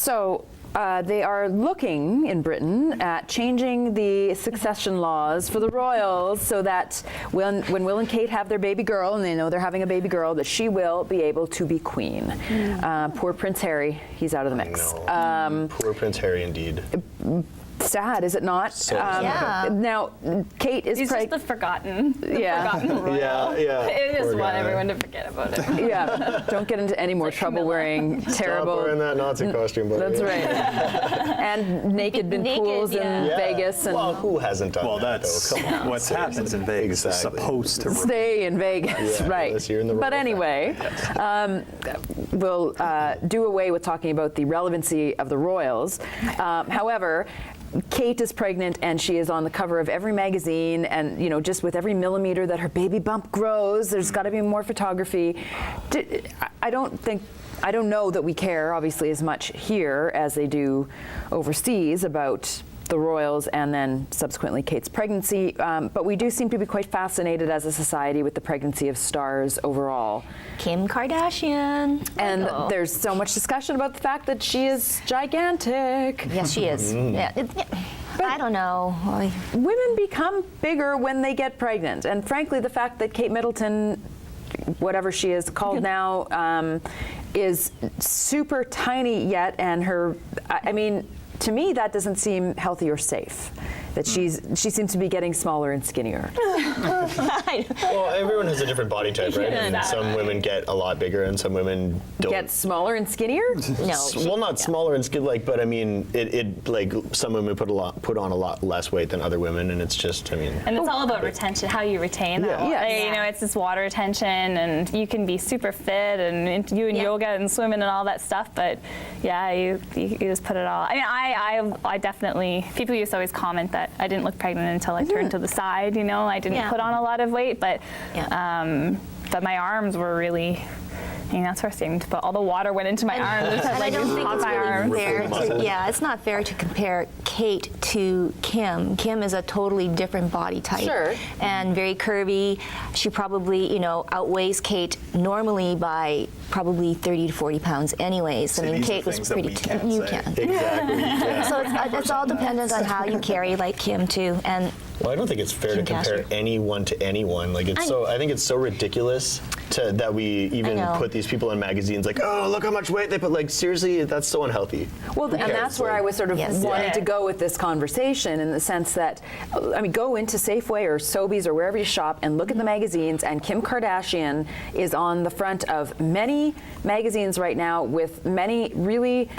So they are looking in Britain at changing the succession laws for the royals so that when Will and Kate have their baby girl, and they know they're having a baby girl, that she will be able to be queen. Poor Prince Harry, he's out of the mix. Poor Prince Harry indeed. Sad, is it not? So now, Kate is He's just the forgotten royal. Yeah. It just Poor want guy. everyone to forget about it. Yeah, don't get into any more trouble wearing terrible. Stop wearing that Nazi costume, buddy. That's right. And naked in pools in Vegas. And well, who hasn't done that, that's though? Come on. what happens in Vegas. Is supposed to stay in Vegas, Yeah, right? unless you're in the But royal anyway, we'll do away with talking about the relevancy of the royals. However, Kate is pregnant and she is on the cover of every magazine, and just with every millimeter that her baby bump grows, there's got to be more photography. I don't know that we care obviously as much here as they do overseas about the royals and then subsequently Kate's pregnancy, but we do seem to be quite fascinated as a society with the pregnancy of stars overall. Kim Kardashian. And there's so much discussion about the fact that she is gigantic. Yes, she is. Yeah. I don't know. Women become bigger when they get pregnant, and frankly, the fact that Kate Middleton, whatever she is called now, is super tiny yet, and to me, that doesn't seem healthy or safe. That she seems to be getting smaller and skinnier. Well, everyone has a different body type, right? And some women get a lot bigger, and some women don't. Get smaller and skinnier? No. Well, not smaller and skinny, but I mean, it like some women put on a lot less weight than other women, and it's just, And it's all about retention, how you retain that water. It's this water retention, and you can be super fit and do yoga and swimming and all that stuff, but you just put it all. I definitely, people used to always comment that I didn't look pregnant until I turned to the side, I didn't put on a lot of weight, but my arms were really, that's where I seemed, but all the water went into my arms. And I don't think it's really fair it's not fair to compare Kate to Kim. Kim is a totally different body type. Sure. And very curvy. She probably, outweighs Kate normally by probably 30 to 40 pounds anyways. See, Kate was pretty you can. exactly. Yeah. So it's all dependent on how you carry like Kim too. And Well, I don't think it's fair to compare anyone to anyone. Like I think it's so ridiculous that we even put these people in magazines. Like, oh, look how much weight they put. Like, seriously, that's so unhealthy. Well, and that's where I was sort of wanting to go with this conversation, in the sense that, go into Safeway or Sobeys or wherever you shop and look at the magazines, and Kim Kardashian is on the front of many magazines right now with many really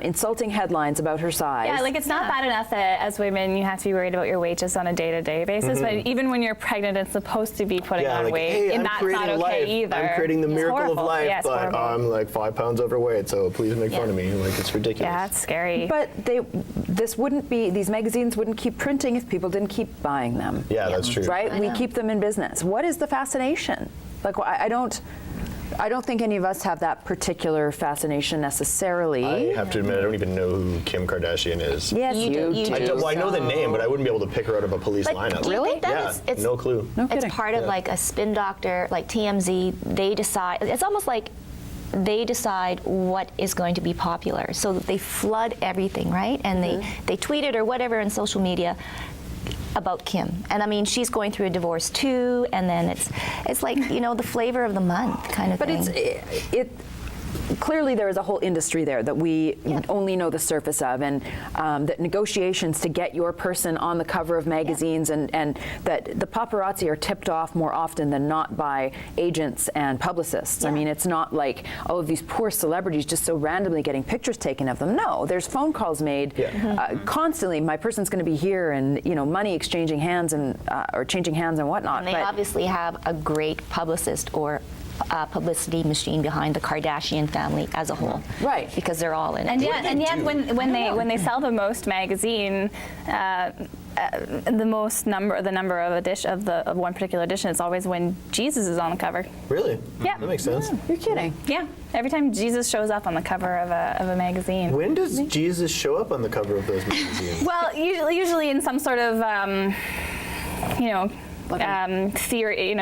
insulting headlines about her size. Yeah, it's not bad enough that as women you have to be worried about your weight just on a day-to-day basis, but even when you're pregnant and supposed to be putting on weight, hey, and that's not okay either. I'm creating the miracle of life, but horrible. I'm like 5 pounds overweight, so please make fun of me. Like, it's ridiculous. Yeah, it's scary. But these magazines wouldn't keep printing if people didn't keep buying them. Yeah, that's true. Right? We keep them in business. What is the fascination? Like, I don't think any of us have that particular fascination necessarily. I have to admit, I don't even know who Kim Kardashian is. Yes, you do. Well, I know the name, but I wouldn't be able to pick her out of a police lineup. Do you think that it's no clue. No kidding. It's part of like a spin doctor, like TMZ. They decide. It's almost like they decide what is going to be popular. So they flood everything, right? And they tweet it or whatever on social media about Kim. And she's going through a divorce too, and then it's like, the flavor of the month kind of thing. But clearly there is a whole industry there that we only know the surface of, and that negotiations to get your person on the cover of magazines, and that the paparazzi are tipped off more often than not by agents and publicists. It's not like all of these poor celebrities just so randomly getting pictures taken of them. No, there's phone calls made constantly. My person's going to be here, and money exchanging hands and or changing hands and whatnot. And they obviously have a great publicist or publicity machine behind the Kardashian family as a whole, right? Because they're all in it. And yet, when they sell the most magazine, the number of one particular edition is always when Jesus is on the cover. Really? Yeah. That makes sense. You're kidding? Yeah. Every time Jesus shows up on the cover of a magazine. When does Jesus show up on the cover of those magazines? Well, usually in some sort of, theory,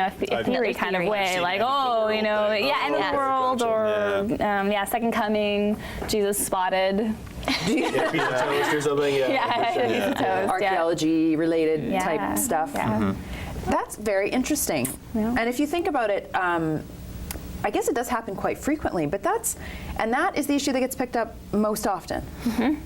theory kind of way, like, oh, end of the world, or second coming, Jesus spotted. Piece of toast or something. Archaeology related type stuff. Yeah. That's very interesting. Yeah. And if you think about it, I guess it does happen quite frequently, but that is the issue that gets picked up most often.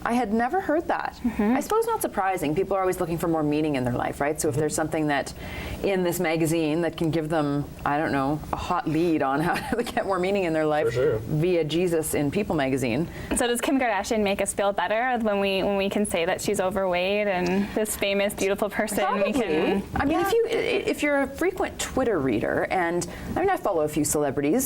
I had never heard that. I suppose not surprising. People are always looking for more meaning in their life, right? So if there's something that in this magazine that can give them, I don't know, a hot lead on how to get more meaning in their life via Jesus in People magazine. So does Kim Kardashian make us feel better when we can say that she's overweight and this famous, beautiful person? Probably. I mean, if you're a frequent Twitter reader, and I follow a few celebrities,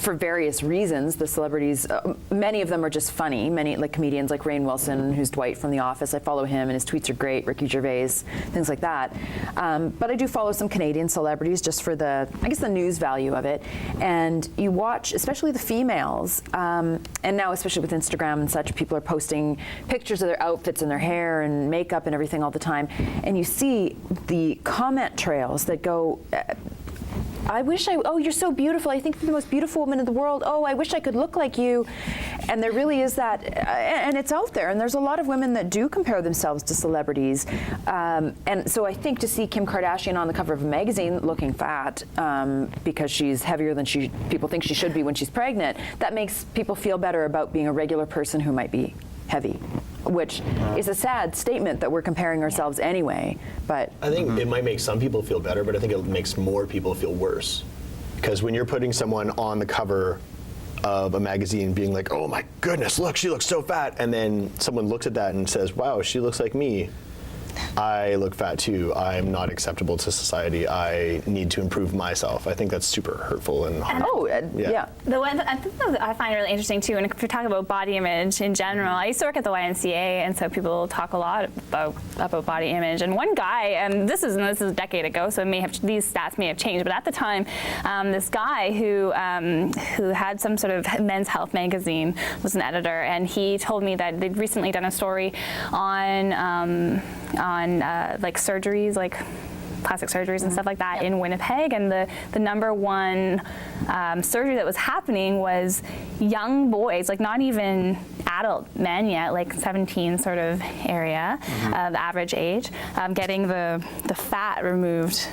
for various reasons. The celebrities, many of them are just funny. Many, like comedians like Rainn Wilson, who's Dwight from The Office. I follow him, and his tweets are great. Ricky Gervais, things like that. But I do follow some Canadian celebrities just for the news value of it. And you watch, especially the females, and now especially with Instagram and such, people are posting pictures of their outfits and their hair and makeup and everything all the time. And you see the comment trails that go, you're so beautiful. I think you're the most beautiful woman in the world. Oh, I wish I could look like you. And there really is that, and it's out there. And there's a lot of women that do compare themselves to celebrities. And so I think to see Kim Kardashian on the cover of a magazine looking fat because she's heavier than people think she should be when she's pregnant, that makes people feel better about being a regular person who might be heavy, which is a sad statement that we're comparing ourselves anyway. But I think it might make some people feel better, but I think it makes more people feel worse. Because when you're putting someone on the cover of a magazine being like, oh my goodness, look, she looks so fat, and then someone looks at that and says, wow, she looks like me. I look fat too. I'm not acceptable to society. I need to improve myself. I think that's super hurtful and hard. The one I think that I find really interesting too, and if you're talking about body image in general, I used to work at the YMCA, and so people talk a lot about body image. And one guy, and this is a decade ago, so these stats may have changed, but at the time, this guy who had some sort of men's health magazine was an editor, and he told me that they'd recently done a story on like surgeries, like plastic surgeries and stuff like that in Winnipeg, and the number one surgery that was happening was young boys, like not even adult men yet, like 17 sort of area, the average age, getting the fat removed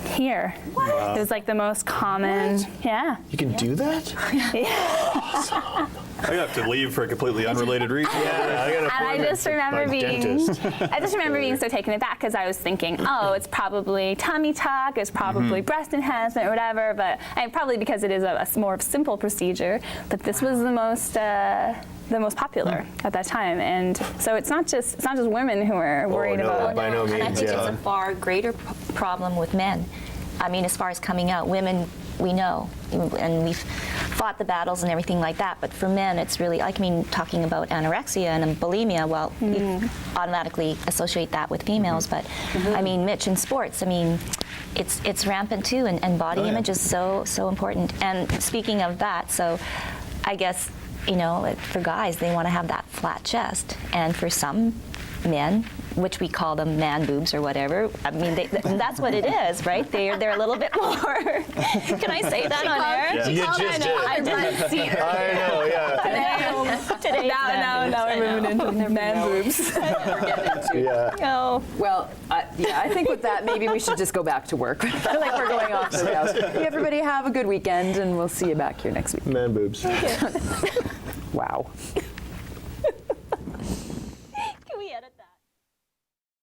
here. Wow. It was like the most common. What? Yeah. You can do that? Yeah. I have to leave for a completely unrelated reason. I just remember being so taken aback because I was thinking, oh, it's probably tummy tuck, it's probably breast enhancement or whatever, and probably because it is a more simple procedure. But this was the most popular at that time, and so it's not just women who are worried about. By no means, and I think it's a far greater problem with men. I mean, as far as coming out, women, we know, and we've fought the battles and everything like that. But for men, it's really, talking about anorexia and bulimia. Well, you automatically associate that with females, but I mean, Mitch, in sports, it's rampant too, and body image is so important. And speaking of that, so I guess, for guys, they want to have that flat chest, and for some men, which we call them man boobs or whatever, that's what it is, right? They're a little bit more. Can I say that on air? Yeah. You just did. I know, yeah. Today. Now we're moving into man boobs. We're getting into. Yeah. No. Well, I think with that, maybe we should just go back to work. I feel like we're going off the rails. Everybody have a good weekend, and we'll see you back here next week. Man boobs. Okay.